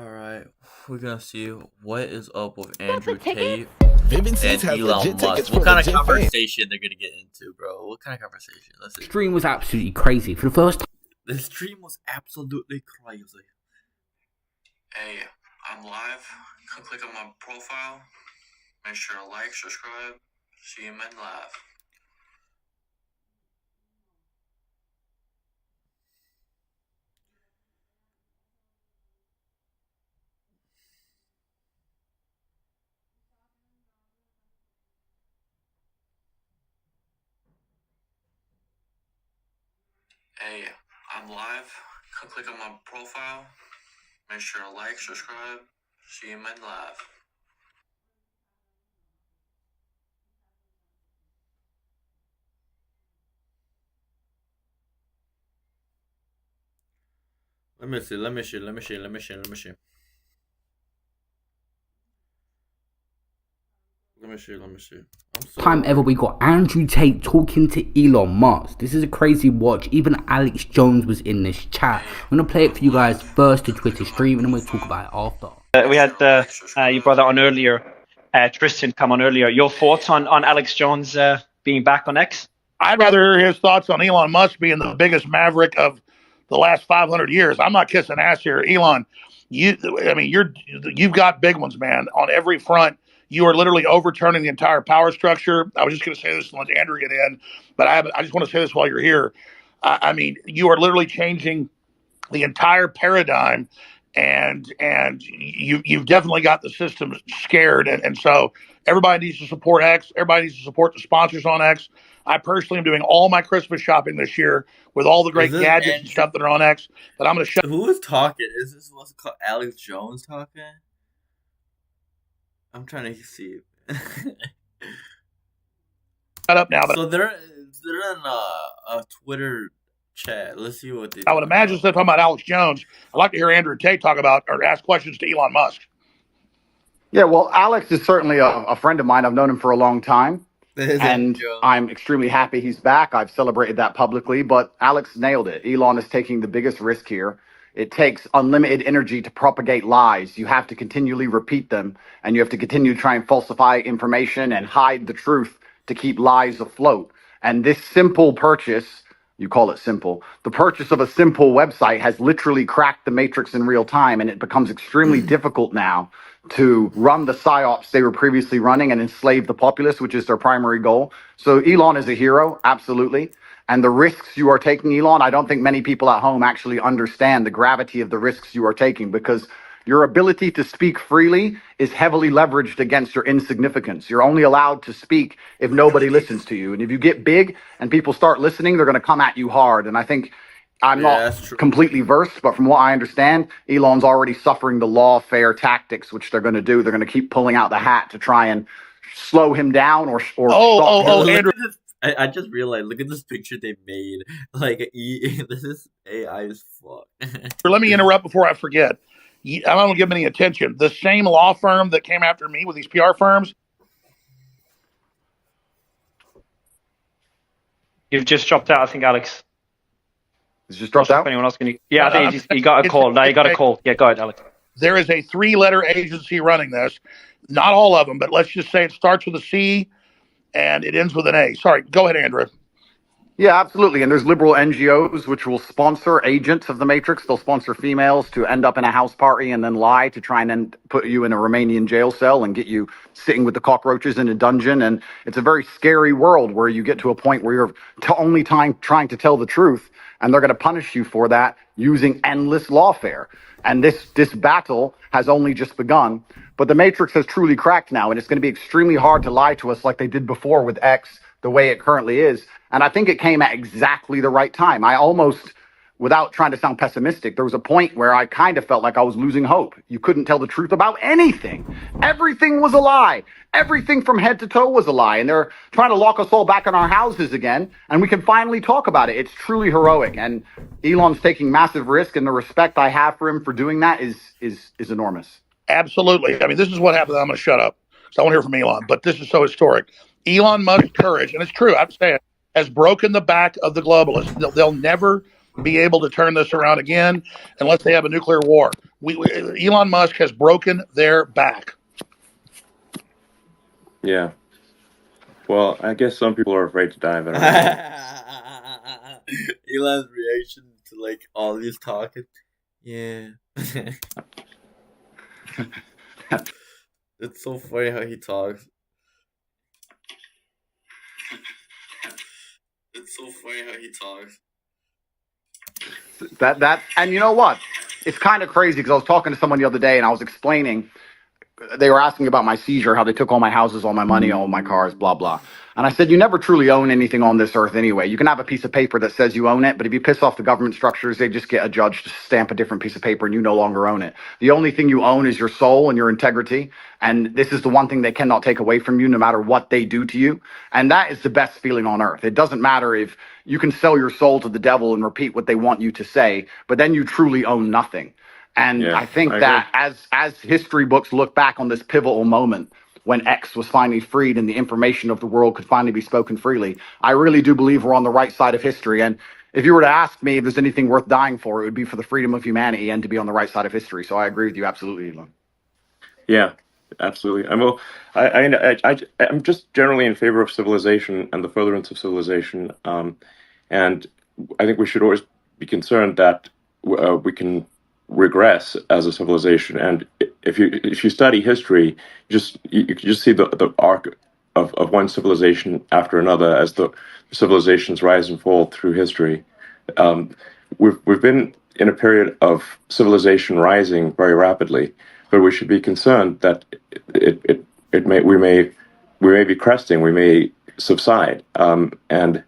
Alright, we're gonna see what is up with Andrew Tate Vivid Seats and has Elon legit tickets Musk. What for kind of legit fans. conversation they're gonna get into, bro? What kind of conversation? Let's see. Stream was absolutely crazy. For the first time. The stream was absolutely crazy. Hey, I'm live. Click on my profile. Make sure to like, subscribe. See you men live. Hey, I'm live. Click on my profile. Make sure to like, subscribe. See you men live. Let me see. Time ever we got Andrew Tate talking to Elon Musk. This is a crazy watch. Even Alex Jones was in this chat. I'm gonna play it for you guys first to Twitter stream, and then we'll talk about it after. We had your brother on earlier, Tristan, come on earlier. Your thoughts on Alex Jones being back on X? I'd rather hear his thoughts on Elon Musk being the biggest maverick of the last 500 years. I'm not kissing ass here, Elon. You've got big ones, man, on every front. You are literally overturning the entire power structure. I was just going to say this and let Andrew get in, but I just want to say this while you're here. You are literally changing the entire paradigm, and you've definitely got the system scared, and so everybody needs to support X. Everybody needs to support the sponsors on X. I personally am doing all my Christmas shopping this year with all the great gadgets and stuff that are on X. But I'm going to shut. Who is talking? Is this what's called Alex Jones talking? I'm trying to see. Shut up now. But so they're in a Twitter chat. Let's see what they. I would imagine they're talking about Alex Jones. I'd like to hear Andrew Tate talk about or ask questions to Elon Musk. Yeah, well, Alex is certainly a friend of mine. I've known him for a long time. And I'm extremely happy he's back. I've celebrated that publicly, but Alex nailed it. Elon is taking the biggest risk here. It takes unlimited energy to propagate lies. You have to continually repeat them, and you have to continue to try and falsify information and hide the truth to keep lies afloat. And this simple purchase, you call it simple, the purchase of a simple website has literally cracked the matrix in real time, and it becomes extremely difficult now to run the psyops they were previously running and enslave the populace, which is their primary goal. So Elon is a hero, absolutely. And the risks you are taking, Elon, I don't think many people at home actually understand the gravity of the risks you are taking, because your ability to speak freely is heavily leveraged against your insignificance. You're only allowed to speak if nobody listens to you. And if you get big and people start listening, they're going to come at you hard. And I think I'm not completely versed, but from what I understand, Elon's already suffering the lawfare tactics, which they're going to do. They're going to keep pulling out the hat to try and slow him down or stop him. Andrew. I just realized, look at this picture they made. Like, this is AI as fuck. Let me interrupt before I forget. I don't want to give them any attention. The same law firm that came after me with these PR firms. You've just dropped out, I think, Alex. He's just dropped out? Anyone else can? Yeah, I think he got a call. No, he got a call. Yeah, go ahead, Alex. There is a 3-letter agency running this. Not all of them, but let's just say it starts with a C and it ends with an A. Sorry, go ahead, Andrew. Yeah, absolutely. And there's liberal NGOs which will sponsor agents of the Matrix. They'll sponsor females to end up in a house party and then lie to try and then put you in a Romanian jail cell and get you sitting with the cockroaches in a dungeon. And it's a very scary world where you get to a point where you're only trying to tell the truth, and they're going to punish you for that using endless lawfare. And this battle has only just begun. But the Matrix has truly cracked now, and it's going to be extremely hard to lie to us like they did before with X, the way it currently is. And I think it came at exactly the right time. I almost, without trying to sound pessimistic, there was a point where I kind of felt like I was losing hope. You couldn't tell the truth about anything. Everything was a lie. Everything from head to toe was a lie. And they're trying to lock us all back in our houses again. And we can finally talk about it. It's truly heroic. And Elon's taking massive risk. And the respect I have for him for doing that is enormous. Absolutely. I mean, this is what happened. I'm going to shut up because I want to hear from Elon. But this is so historic. Elon Musk's courage, and it's true, I'm saying, has broken the back of the globalists. They'll never be able to turn this around again unless they have a nuclear war. Elon Musk has broken their back. Yeah. Well, I guess some people are afraid to die, but I don't know. Elon's reaction to like all this talking. Yeah. It's so funny how he talks. It's so funny how he talks. That and you know what? It's kind of crazy because I was talking to someone the other day and I was explaining. They were asking about my seizure, how they took all my houses, all my money, all my cars, blah, blah. And I said, you never truly own anything on this earth anyway. You can have a piece of paper that says you own it, but if you piss off the government structures, they just get a judge to stamp a different piece of paper and you no longer own it. The only thing you own is your soul and your integrity. And this is the one thing they cannot take away from you no matter what they do to you. And that is the best feeling on earth. It doesn't matter if you can sell your soul to the devil and repeat what they want you to say, but then you truly own nothing. And I think that as history books look back on this pivotal moment when X was finally freed and the information of the world could finally be spoken freely, I really do believe we're on the right side of history. And if you were to ask me if there's anything worth dying for, it would be for the freedom of humanity and to be on the right side of history. So I agree with you absolutely, Elon. Yeah, absolutely. I'm just generally in favor of civilization and the furtherance of civilization. And I think we should always be concerned that we can regress as a civilization. And if you study history, you can just see the arc of one civilization after another as the civilizations rise and fall through history. We've been in a period of civilization rising very rapidly, but we should be concerned that we may be cresting, we may subside, and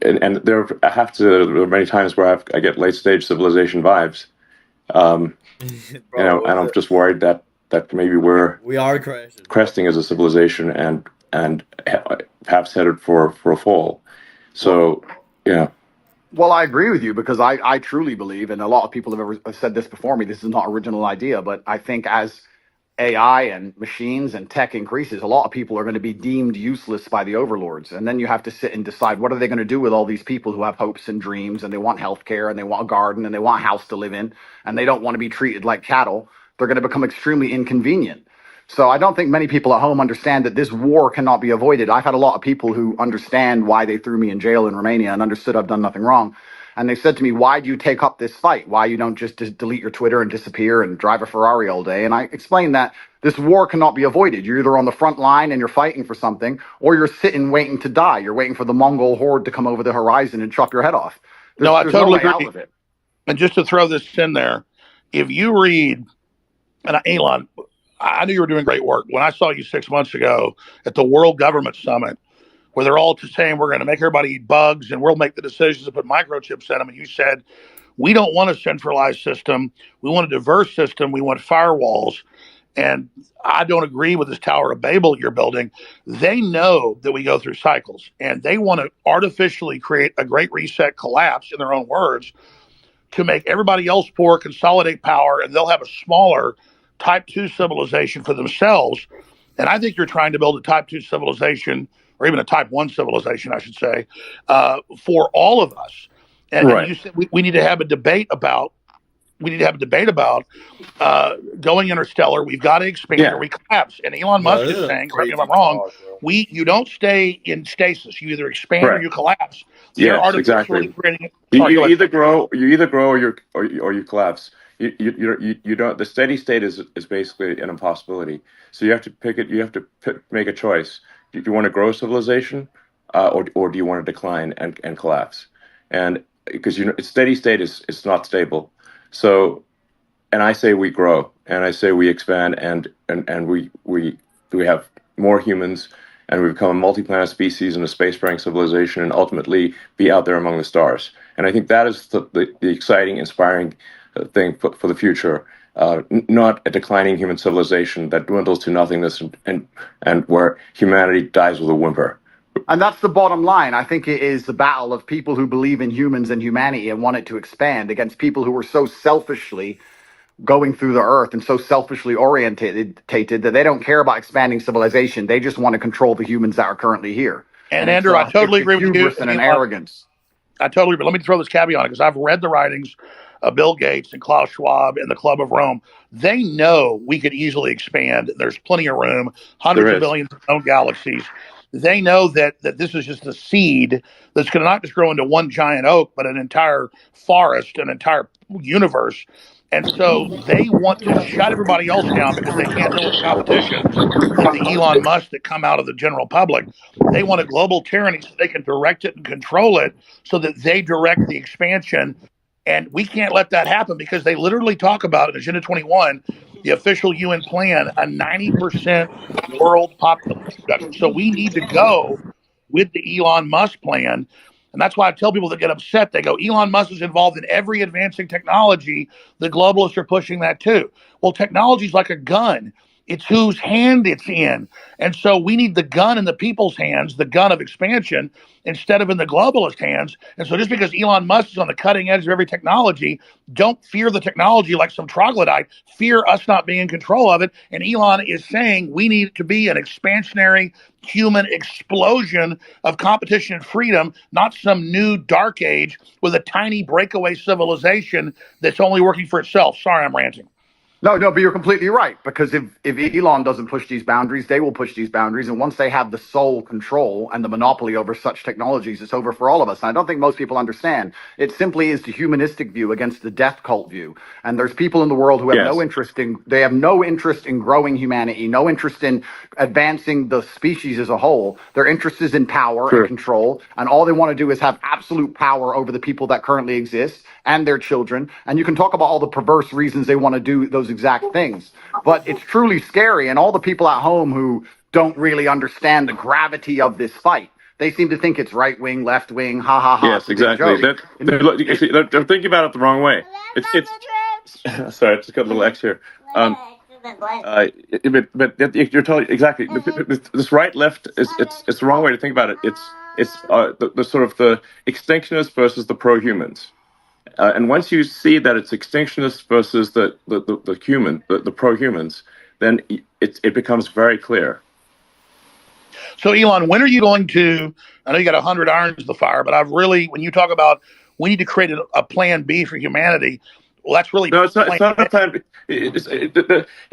there are many times where I get late stage civilization vibes, Bro, and I'm just worried that maybe we are cresting as a civilization and perhaps headed for a fall. So yeah. Well, I agree with you because I truly believe, and a lot of people have said this before me, this is not an original idea, but I think as AI and machines and tech increases, a lot of people are going to be deemed useless by the overlords. And then you have to sit and decide, what are they going to do with all these people who have hopes and dreams and they want healthcare and they want a garden and they want a house to live in and they don't want to be treated like cattle? They're going to become extremely inconvenient. So I don't think many people at home understand that this war cannot be avoided. I've had a lot of people who understand why they threw me in jail in Romania and understood I've done nothing wrong. And they said to me, why do you take up this fight? Why you don't just delete your Twitter and disappear and drive a Ferrari all day? And I explained that this war cannot be avoided. You're either on the front line and you're fighting for something, or you're sitting waiting to die. You're waiting for the Mongol horde to come over the horizon and chop your head off. I totally agree. Out of it. And just to throw this in there, if you read, and Elon, I knew you were doing great work. When I saw you 6 months ago at the World Government Summit, where they're all saying we're going to make everybody eat bugs and we'll make the decisions to put microchips in them. And you said, we don't want a centralized system. We want a diverse system. We want firewalls. And I don't agree with this Tower of Babel you're building. They know that we go through cycles and they want to artificially create a great reset collapse, in their own words, to make everybody else poor, consolidate power, and they'll have a smaller type 2 civilization for themselves. And I think you're trying to build a type 2 civilization, or even a type 1 civilization, I should say, for all of us. And, right. And you said we need to have a debate about going interstellar. We've got to expand or we collapse. And Elon Musk is saying, correct me if I'm wrong, you don't stay in stasis. You either expand or you collapse. Yes, exactly. Creating you either grow or you collapse. You don't. The steady state is basically an impossibility. So you have to pick it. You have to make a choice. Do you want to grow civilization, or do you want to decline and collapse? And because steady state is not stable. So, and I say we grow, and I say we expand, and we have more humans, and we become a multi-planet species and a space-faring civilization, and ultimately be out there among the stars. And I think that is the exciting, inspiring thing for the future. Not a declining human civilization that dwindles to nothingness and where humanity dies with a whimper. And that's the bottom line. I think it is the battle of people who believe in humans and humanity and want it to expand against people who are so selfishly going through the earth and so selfishly orientated that they don't care about expanding civilization. They just want to control the humans that are currently here. And Andrew, I totally agree with you. And an arrogance. I totally agree. Let me throw this caveat on it, because I've read the writings of Bill Gates and Klaus Schwab and the Club of Rome. They know we could easily expand. There's plenty of room, hundreds of billions of known galaxies. They know that this is just a seed that's going to not just grow into one giant oak, but an entire forest, an entire universe. And so they want to shut everybody else down because they can't deal with the competition, like the Elon Musk that come out of the general public. They want a global tyranny so they can direct it and control it, so that they direct the expansion. And we can't let that happen, because they literally talk about in Agenda 21, the official UN plan, a 90% world population reduction. So we need to go with the Elon Musk plan. And that's why I tell people that get upset, they go, Elon Musk is involved in every advancing technology. The globalists are pushing that too. Well, technology is like a gun. It's whose hand it's in. And so we need the gun in the people's hands, the gun of expansion, instead of in the globalist hands. And so just because Elon Musk is on the cutting edge of every technology, don't fear the technology like some troglodyte. Fear us not being in control of it. And Elon is saying we need to be an expansionary human explosion of competition and freedom, not some new dark age with a tiny breakaway civilization that's only working for itself. Sorry, I'm ranting. No, but you're completely right, because if Elon doesn't push these boundaries, they will push these boundaries. And once they have the sole control and the monopoly over such technologies, it's over for all of us. And I don't think most people understand. It simply is the humanistic view against the death cult view. And there's people in the world who have no interest in growing humanity, no interest in advancing the species as a whole. Their interest is in power and control. And all they want to do is have absolute power over the people that currently exist and their children. And you can talk about all the perverse reasons they want to do those exact things, but it's truly scary. And all the people at home who don't really understand the gravity of this fight, they seem to think it's right wing, left wing, ha ha ha. Yes, exactly. They're thinking about it the wrong way. It's sorry, I just got a little X here. But you're totally exactly. This right left it's the wrong way to think about it. It's the sort of the extinctionists versus the pro-humans. And once you see that it's extinctionists versus the pro-humans, then it becomes very clear. So, Elon, when are you going to? I know you got 100 irons in the fire, but when you talk about we need to create a plan B for humanity, well, that's really no. It's not a plan B.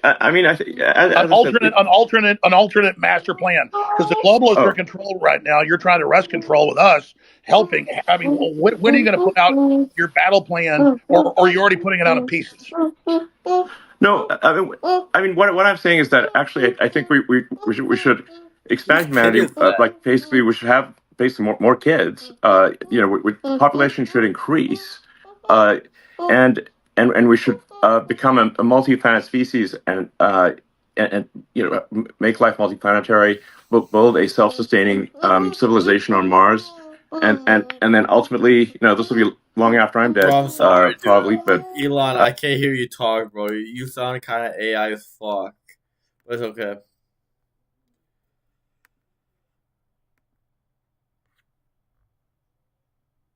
I mean, an alternate master plan, because the globalists are controlled right now. You're trying to wrest control with us, helping. I mean, when are you going to put out your battle plan, or you're already putting it out in pieces? No, I mean, what I'm saying is that actually, I think we should expand humanity. Like basically, we should have basically more kids. Population should increase, and we should become a multi-planet species and make life multiplanetary, build a self-sustaining civilization on Mars, and then ultimately, this will be long after I'm dead. Bro, I'm sorry, probably. But Elon, I can't hear you talk, bro. You sound kind of AI as fuck. But it's okay.